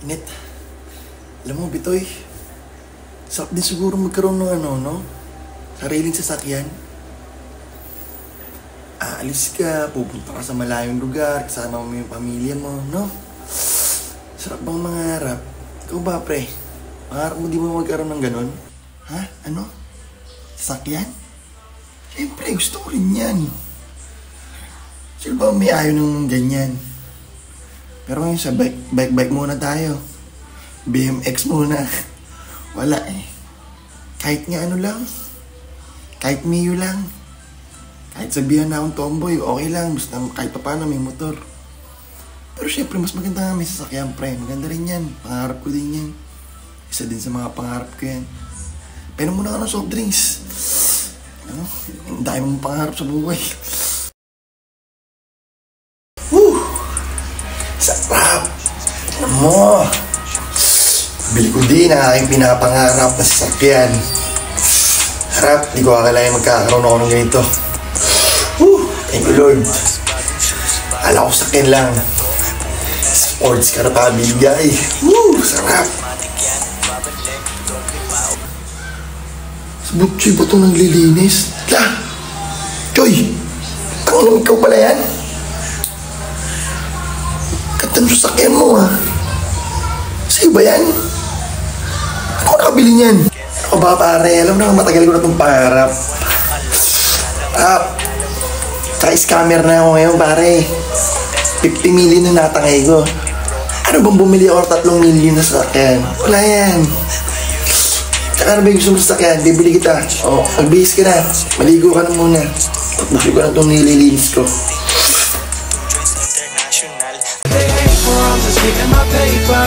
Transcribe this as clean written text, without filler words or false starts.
Init. Alam mo, Bitoy, sarap din siguro magkaroon ng sariling sasakyan. Aalis ka, pupunta ka sa malayong lugar, kasama mo yung pamilya mo, no? Sarap bang mangarap? Ikaw ba, pre? Mangarap mo di mo magkaroon ng ganon? Ha? Ano? Sasakyan? Siyempre, gusto ko rin yan. Sino ba may ayaw ng ganyan? Pero ngayon sa bike muna tayo. BMX muna. Wala eh. Kahit nga ano lang. Kahit Mio lang. Kahit sabihan na akong tomboy, okay lang. Basta kahit pa paano may motor. Pero syempre, mas maganda nga may sasakyan, pre. Maganda rin yan. Pangarap ko din yan. Isa din sa mga pangarap ko yan. Pero muna ka ng soft drinks. Ano? Ang dami mong pangarap sa buhay. Woo! Sarap! Alam mo, bili ko din ang aking pinapangarap na sasakyan. Harap, di ko akalain magkakaroon ako ng ganito. Woo! Thank you, Lord. Ala ko sakyan lang. Sports car pa bigay. Woo! Sarap! Sa Butchoy ba itong naglilinis? La! Choy! Tanong ikaw pala yan? Ganda ng sasakyan mo, ha? Sa'yo ba yan? Ano ko nakabili niyan? Ako ba, pare? Alam mo na, matagal ko na itong pangarap. Ka-scammer na ako ngayon, pare. 50 million na natangay ko. Ano bang bumili ako ng 3 million na sasakyan? Wala yan. Tsaka ano ba yung gusto mo sasakyan? Bibili kita. O, magbihis ka na. Maligo ka na muna. Tapusin ko na itong nililinis ko. I'm just getting my paper.